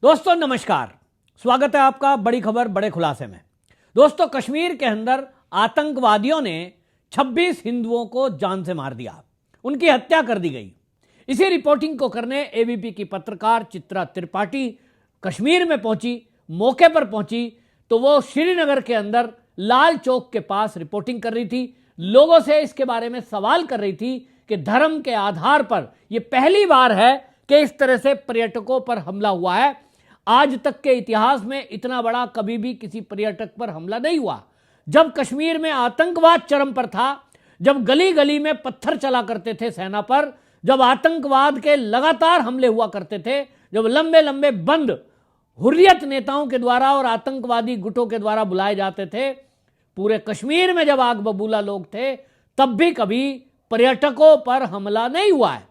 दोस्तों नमस्कार, स्वागत है आपका बड़ी खबर बड़े खुलासे में। दोस्तों, कश्मीर के अंदर आतंकवादियों ने 26 हिंदुओं को जान से मार दिया, उनकी हत्या कर दी गई। इसी रिपोर्टिंग को करने एबीपी की पत्रकार चित्रा त्रिपाठी कश्मीर में पहुंची, मौके पर पहुंची तो वो श्रीनगर के अंदर लाल चौक के पास रिपोर्टिंग कर रही थी। लोगों से इसके बारे में सवाल कर रही थी कि धर्म के आधार पर यह पहली बार है कि इस तरह से पर्यटकों पर हमला हुआ है। आज तक के इतिहास में इतना बड़ा कभी भी किसी पर्यटक पर हमला नहीं हुआ। जब कश्मीर में आतंकवाद चरम पर था, जब गली गली में पत्थर चला करते थे सेना पर, जब आतंकवाद के लगातार हमले हुआ करते थे, जब लंबे लंबे बंद हुर्रियत नेताओं के द्वारा और आतंकवादी गुटों के द्वारा बुलाए जाते थे, पूरे कश्मीर में जब आग बबूला लोग थे, तब भी कभी पर्यटकों पर हमला नहीं हुआ है।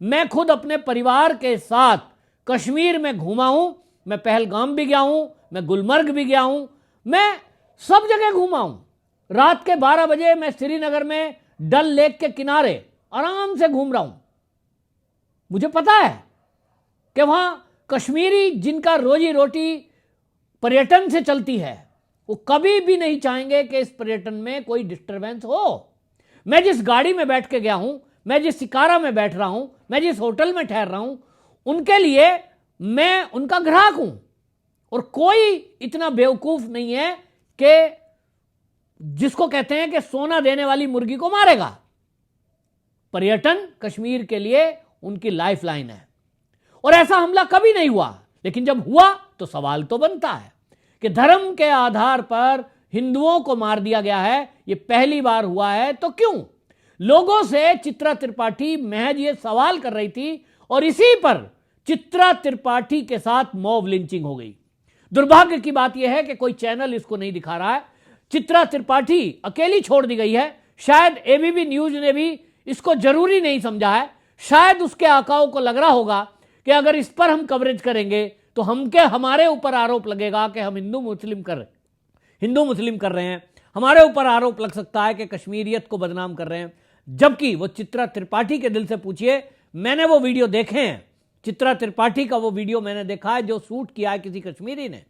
मैं खुद अपने परिवार के साथ कश्मीर में घूमा हूं। मैं पहलगाम भी गया हूं, मैं गुलमर्ग भी गया हूं, मैं सब जगह घूमा हूं। रात के 12 बजे मैं श्रीनगर में डल लेक के किनारे आराम से घूम रहा हूं। मुझे पता है कि वहां कश्मीरी जिनका रोजी रोटी पर्यटन से चलती है, वो कभी भी नहीं चाहेंगे कि इस पर्यटन में कोई डिस्टरबेंस हो। मैं जिस गाड़ी में बैठ के गया हूं, मैं जिस शिकारा में बैठ रहा हूं, मैं जिस होटल में ठहर रहा हूं, उनके लिए मैं उनका ग्राहक हूं। और कोई इतना बेवकूफ नहीं है कि जिसको कहते हैं कि सोना देने वाली मुर्गी को मारेगा। पर्यटन कश्मीर के लिए उनकी लाइफलाइन है और ऐसा हमला कभी नहीं हुआ। लेकिन जब हुआ तो सवाल तो बनता है कि धर्म के आधार पर हिंदुओं को मार दिया गया है, यह पहली बार हुआ है तो क्यों? लोगों से चित्रा त्रिपाठी महज ये सवाल कर रही थी और इसी पर चित्रा त्रिपाठी के साथ मॉब लिंचिंग हो गई। दुर्भाग्य की बात यह है कि कोई चैनल इसको नहीं दिखा रहा है। चित्रा त्रिपाठी अकेली छोड़ दी गई है। शायद एबीपी न्यूज ने भी इसको जरूरी नहीं समझा है। शायद उसके आकाओं को लग रहा होगा कि अगर इस पर हम कवरेज करेंगे तो हमारे ऊपर आरोप लगेगा कि हम हिंदू मुस्लिम कर रहे हैं। हमारे ऊपर आरोप लग सकता है कि कश्मीरियत को बदनाम कर रहे हैं। जबकि वो चित्रा त्रिपाठी के दिल से पूछिए, मैंने वो वीडियो देखे हैं। चित्रा त्रिपाठी का वो वीडियो मैंने देखा है जो शूट किया है किसी कश्मीरी ने।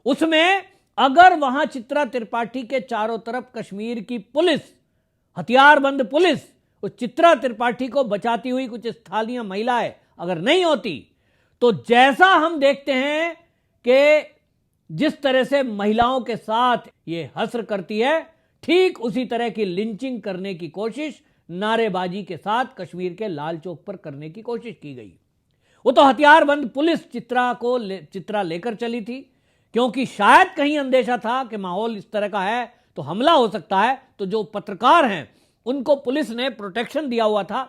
उसमें अगर वहां चित्रा त्रिपाठी के चारों तरफ कश्मीर की पुलिस, हथियारबंद पुलिस, उस चित्रा त्रिपाठी को बचाती हुई कुछ स्थानीय महिलाएं अगर नहीं होती, तो जैसा हम देखते हैं कि जिस तरह से महिलाओं के साथ ये हश्र करती है, ठीक उसी तरह की लिंचिंग करने की कोशिश नारेबाजी के साथ कश्मीर के लाल चौक पर करने की कोशिश की गई। वो तो हथियारबंद पुलिस चित्रा लेकर चली थी, क्योंकि शायद कहीं अंदेशा था कि माहौल इस तरह का है तो हमला हो सकता है। तो जो पत्रकार हैं उनको पुलिस ने प्रोटेक्शन दिया हुआ था।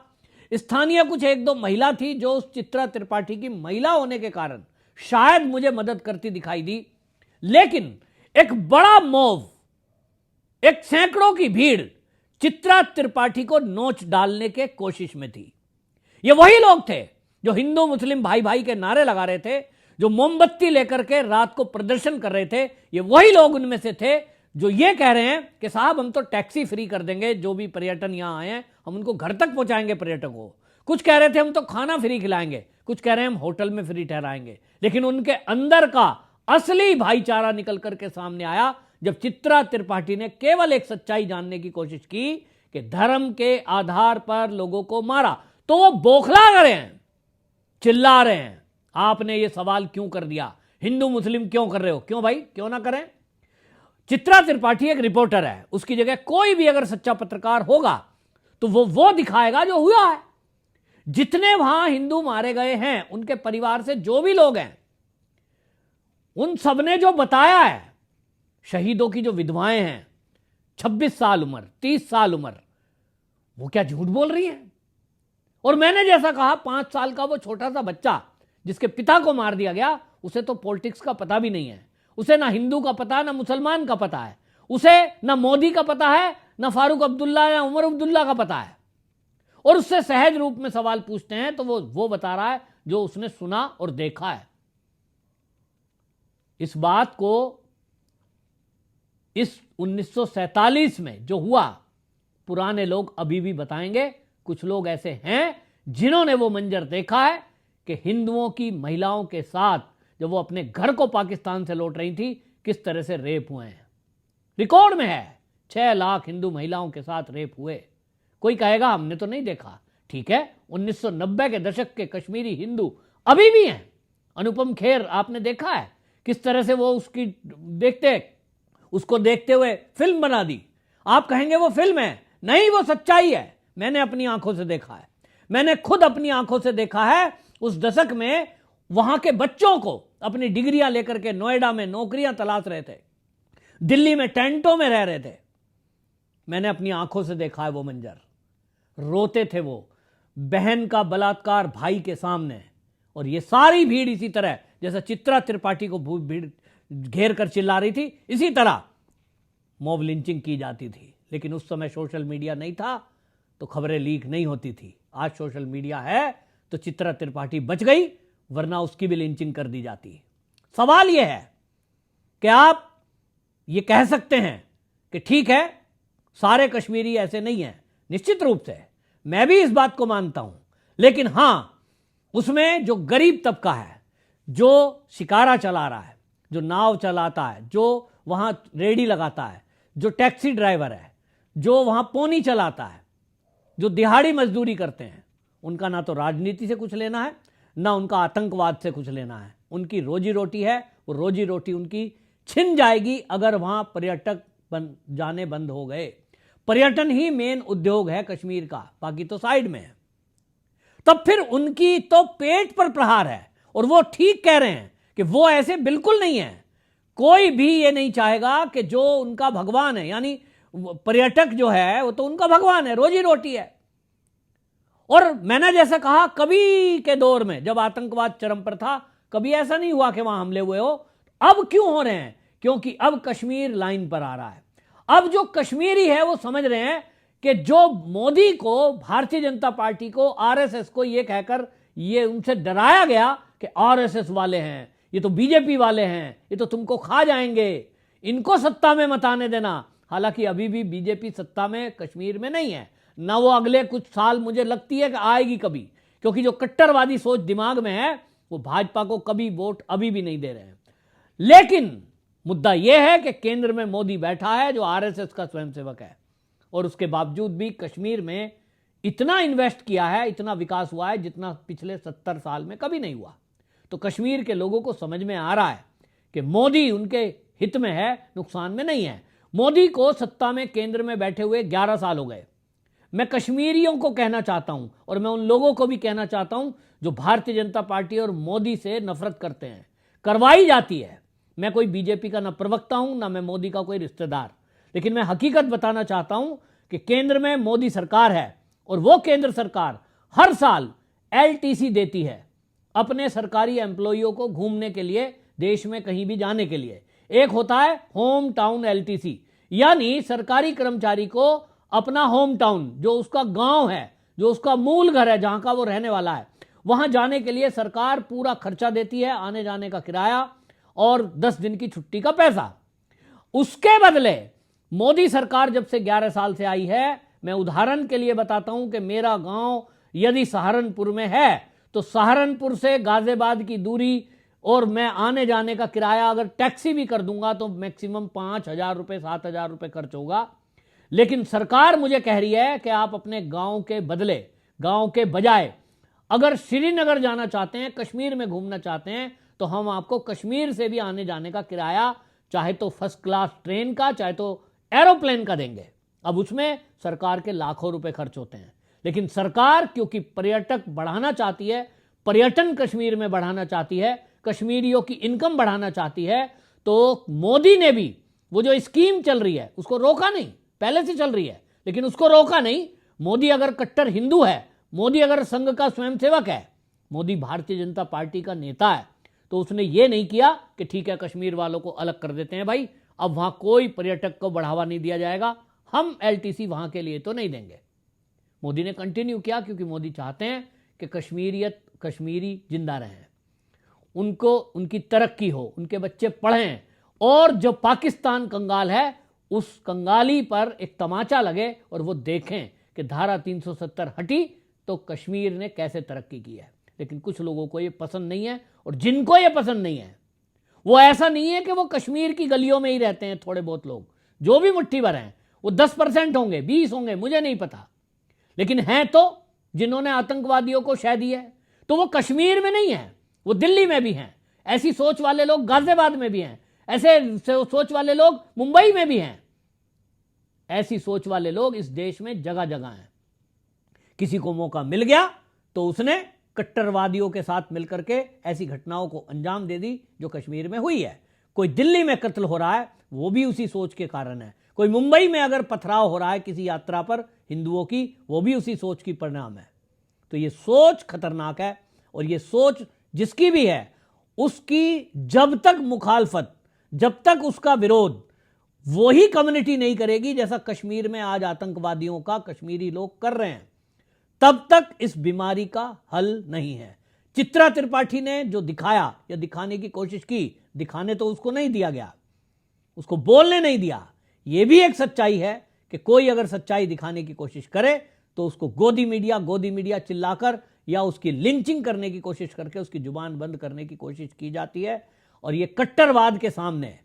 स्थानीय कुछ एक दो महिला थी जो उस चित्रा त्रिपाठी की महिला होने के कारण शायद मुझे मदद करती दिखाई दी। लेकिन एक बड़ा मॉब, एक सैकड़ों की भीड़ चित्रा त्रिपाठी को नोच डालने के कोशिश में थी। ये वही लोग थे जो हिंदू मुस्लिम भाई भाई के नारे लगा रहे थे, जो मोमबत्ती लेकर के रात को प्रदर्शन कर रहे थे। ये वही लोग उनमें से थे जो ये कह रहे हैं कि साहब हम तो टैक्सी फ्री कर देंगे, जो भी पर्यटन यहां आए हैं हम उनको घर तक पहुंचाएंगे पर्यटकों को। कुछ कह रहे थे हम तो खाना फ्री खिलाएंगे, कुछ कह रहे हैं हम होटल में फ्री ठहराएंगे। लेकिन उनके अंदर का असली भाईचारा निकल करके सामने आया जब चित्रा त्रिपाठी ने केवल एक सच्चाई जानने की कोशिश की कि धर्म के आधार पर लोगों को मारा। तो वो बौखला रहे हैं, चिल्ला रहे हैं, आपने ये सवाल क्यों कर दिया, हिंदू मुस्लिम क्यों कर रहे हो? क्यों भाई, क्यों ना करें? चित्रा त्रिपाठी एक रिपोर्टर है, उसकी जगह कोई भी अगर सच्चा पत्रकार होगा तो वो दिखाएगा जो हुआ है। जितने वहां हिंदू मारे गए हैं, उनके परिवार से जो भी लोग हैं, उन सबने जो बताया है, शहीदों की जो विधवाएं हैं, 26 साल उम्र, 30 साल उम्र, वो क्या झूठ बोल रही हैं? और मैंने जैसा कहा, 5 साल का वो छोटा सा बच्चा जिसके पिता को मार दिया गया, उसे तो पॉलिटिक्स का पता भी नहीं है। उसे ना हिंदू का पता, ना मुसलमान का पता है। उसे ना मोदी का पता है, ना फारूक अब्दुल्ला या उमर अब्दुल्ला का पता है। और उससे सहज रूप में सवाल पूछते हैं तो वो बता रहा है जो उसने सुना और देखा है। इस बात को इस 1947 में जो हुआ, पुराने लोग अभी भी बताएंगे। कुछ लोग ऐसे हैं जिन्होंने वो मंजर देखा है कि हिंदुओं की महिलाओं के साथ जब वो अपने घर को पाकिस्तान से लौट रही थी, किस तरह से रेप हुए हैं। रिकॉर्ड में है 6 लाख हिंदू महिलाओं के साथ रेप हुए। कोई कहेगा हमने तो नहीं देखा, ठीक है, 1990 के दशक के कश्मीरी हिंदू अभी भी हैं। अनुपम खेर आपने देखा है किस तरह से वो उसको देखते हुए फिल्म बना दी। आप कहेंगे वो फिल्म है, नहीं, वो सच्चाई है। मैंने अपनी आंखों से देखा है, मैंने खुद अपनी आंखों से देखा है। उस दशक में वहां के बच्चों को अपनी डिग्रियां लेकर के नोएडा में नौकरियां तलाश रहे थे, दिल्ली में टेंटों में रह रहे थे। मैंने अपनी आंखों से देखा है वो मंजर। रोते थे वो, बहन का बलात्कार भाई के सामने, और ये सारी भीड़ इसी तरह, जैसा चित्रा त्रिपाठी को भीड़ घेर कर चिल्ला रही थी, इसी तरह मॉब लिंचिंग की जाती थी। लेकिन उस समय सोशल मीडिया नहीं था तो खबरें लीक नहीं होती थी। आज सोशल मीडिया है तो चित्रा त्रिपाठी बच गई, वरना उसकी भी लिंचिंग कर दी जाती। सवाल यह है कि आप ये कह सकते हैं कि ठीक है, सारे कश्मीरी ऐसे नहीं हैं, निश्चित रूप से मैं भी इस बात को मानता हूं। लेकिन हां, उसमें जो गरीब तबका है, जो शिकारा चला रहा है, जो नाव चलाता है, जो वहां रेडी लगाता है, जो टैक्सी ड्राइवर है, जो वहां पोनी चलाता है, जो दिहाड़ी मजदूरी करते हैं, उनका ना तो राजनीति से कुछ लेना है, ना उनका आतंकवाद से कुछ लेना है। उनकी रोजी रोटी है, वो रोजी रोटी उनकी छिन जाएगी अगर वहां पर्यटक जाने बंद हो गए। पर्यटन ही मेन उद्योग है कश्मीर का, बाकी तो साइड में है। तब फिर उनकी तो पेट पर प्रहार है। और वो ठीक कह रहे हैं कि वो ऐसे बिल्कुल नहीं है। कोई भी ये नहीं चाहेगा कि जो उनका भगवान है, यानी पर्यटक जो है वो तो उनका भगवान है, रोजी रोटी है। और मैंने जैसा कहा, कभी के दौर में जब आतंकवाद चरम पर था, कभी ऐसा नहीं हुआ कि वहां हमले हुए हो। अब क्यों हो रहे हैं? क्योंकि अब कश्मीर लाइन पर आ रहा है। अब जो कश्मीरी है वो समझ रहे हैं कि जो मोदी को, भारतीय जनता पार्टी को, आरएसएस को ये कहकर ये उनसे डराया गया कि आरएसएस वाले हैं, ये तो बीजेपी वाले हैं, ये तो तुमको खा जाएंगे, इनको सत्ता में मत आने देना। हालांकि अभी भी बीजेपी सत्ता में कश्मीर में नहीं है, ना वो अगले कुछ साल मुझे लगती है कि आएगी कभी, क्योंकि जो कट्टरवादी सोच दिमाग में है वो भाजपा को कभी वोट अभी भी नहीं दे रहे हैं। लेकिन मुद्दा यह है कि केंद्र में मोदी बैठा है जो आरएसएस का स्वयंसेवक है, और उसके बावजूद भी कश्मीर में इतना इन्वेस्ट किया है, इतना विकास हुआ है जितना पिछले 70 साल में कभी नहीं हुआ। तो कश्मीर के लोगों को समझ में आ रहा है कि मोदी उनके हित में है, नुकसान में नहीं है। मोदी को सत्ता में केंद्र में बैठे हुए 11 साल हो गए। मैं कश्मीरियों को कहना चाहता हूं, और मैं उन लोगों को भी कहना चाहता हूं जो भारतीय जनता पार्टी और मोदी से नफरत करते हैं, करवाई जाती है। मैं कोई बीजेपी का ना प्रवक्ता हूं, ना मैं मोदी का कोई रिश्तेदार, लेकिन मैं हकीकत बताना चाहता हूं कि केंद्र में मोदी सरकार है, और वो केंद्र सरकार हर साल एलटीसी देती है अपने सरकारी एम्प्लॉइयों को घूमने के लिए, देश में कहीं भी जाने के लिए। एक होता है होम टाउन एलटीसी, यानी सरकारी कर्मचारी को अपना होम टाउन, जो उसका गांव है, जो उसका मूल घर है, जहां का वो रहने वाला है, वहां जाने के लिए सरकार पूरा खर्चा देती है, आने जाने का किराया और 10 दिन की छुट्टी का पैसा। उसके बदले मोदी सरकार जब से 11 साल से आई है, मैं उदाहरण के लिए बताता हूं कि मेरा गांव यदि सहारनपुर में है तो सहारनपुर से गाजियाबाद की दूरी, और मैं आने जाने का किराया अगर टैक्सी भी कर दूंगा तो मैक्सिमम 5,000 रुपये 7,000 रुपये खर्च होगा। लेकिन सरकार मुझे कह रही है कि आप अपने गांव के बदले, गांव के बजाय अगर श्रीनगर जाना चाहते हैं, कश्मीर में घूमना चाहते हैं, तो हम आपको कश्मीर से भी आने जाने का किराया, चाहे तो फर्स्ट क्लास ट्रेन का, चाहे तो एरोप्लेन का देंगे। अब उसमें सरकार के लाखों रुपए खर्च होते हैं। लेकिन सरकार क्योंकि पर्यटक बढ़ाना चाहती है, पर्यटन कश्मीर में बढ़ाना चाहती है, कश्मीरियों की इनकम बढ़ाना चाहती है, तो मोदी ने भी वो जो स्कीम चल रही है उसको रोका नहीं, पहले से चल रही है लेकिन उसको रोका नहीं। मोदी अगर कट्टर हिंदू है, मोदी अगर संघ का स्वयंसेवक है, मोदी भारतीय जनता पार्टी का नेता है, तो उसने ये नहीं किया कि ठीक है कश्मीर वालों को अलग कर देते हैं भाई, अब वहां कोई पर्यटक को बढ़ावा नहीं दिया जाएगा, हम एलटीसी वहां के लिए तो नहीं देंगे। मोदी ने कंटिन्यू किया क्योंकि मोदी चाहते हैं कि कश्मीरी जिंदा रहें, उनको उनकी तरक्की हो, उनके बच्चे पढ़ें, और जो पाकिस्तान कंगाल है उस कंगाली पर एक तमाचा लगे और वो देखें कि धारा 370 हटी तो कश्मीर ने कैसे तरक्की की है। लेकिन कुछ लोगों को ये पसंद नहीं है, और जिनको ये पसंद नहीं है वो ऐसा नहीं है कि वो कश्मीर की गलियों में ही रहते हैं थोड़े बहुत लोग, जो भी मुट्ठी भर हैं, वो 10% होंगे, 20 होंगे, मुझे नहीं पता, लेकिन हैं तो जिन्होंने आतंकवादियों को शह दी है। तो वो कश्मीर में नहीं है, वो दिल्ली में भी हैं। ऐसी सोच वाले लोग गाजियाबाद में भी हैं, ऐसे सोच वाले लोग मुंबई में भी हैं। ऐसी सोच वाले लोग इस देश में जगह जगह हैं। किसी को मौका मिल गया तो उसने कट्टरवादियों के साथ मिलकर के ऐसी घटनाओं को अंजाम दे दी जो कश्मीर में हुई है। कोई दिल्ली में कत्ल हो रहा है, वो भी उसी सोच के कारण है। कोई मुंबई में अगर पथराव हो रहा है किसी यात्रा पर हिंदुओं की, वो भी उसी सोच की परिणाम है। तो ये सोच खतरनाक है, और ये सोच जिसकी भी है उसकी जब तक मुखालफत, जब तक उसका विरोध वही कम्युनिटी नहीं करेगी जैसा कश्मीर में आज आतंकवादियों का कश्मीरी लोग कर रहे हैं, तब तक इस बीमारी का हल नहीं है। चित्रा त्रिपाठी ने जो दिखाया या दिखाने की कोशिश की, दिखाने तो उसको नहीं दिया गया, उसको बोलने नहीं दिया। यह भी एक सच्चाई है कि कोई अगर सच्चाई दिखाने की कोशिश करे तो उसको गोदी मीडिया चिल्लाकर या उसकी लिंचिंग करने की कोशिश करके उसकी जुबान बंद करने की कोशिश की जाती है। और ये कट्टरवाद के सामने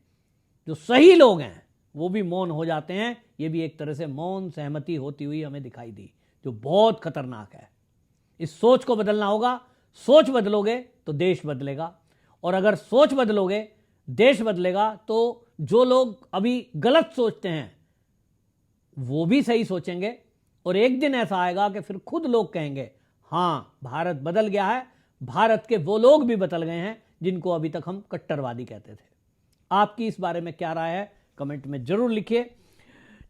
जो सही लोग हैं वो भी मौन हो जाते हैं। ये भी एक तरह से मौन सहमति होती हुई हमें दिखाई दी, जो बहुत खतरनाक है। इस सोच को बदलना होगा। सोच बदलोगे तो देश बदलेगा, और अगर सोच बदलोगे देश बदलेगा, तो जो लोग अभी गलत सोचते हैं वो भी सही सोचेंगे, और एक दिन ऐसा आएगा कि फिर खुद लोग कहेंगे हां भारत बदल गया है। भारत के वो लोग भी बदल गए हैं जिनको अभी तक हम कट्टरवादी कहते थे। आपकी इस बारे में क्या राय है कमेंट में जरूर लिखिए।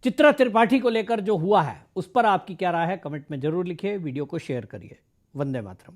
चित्रा त्रिपाठी को लेकर जो हुआ है उस पर आपकी क्या राय है कमेंट में जरूर लिखिए। वीडियो को शेयर करिए। वंदे मातरम।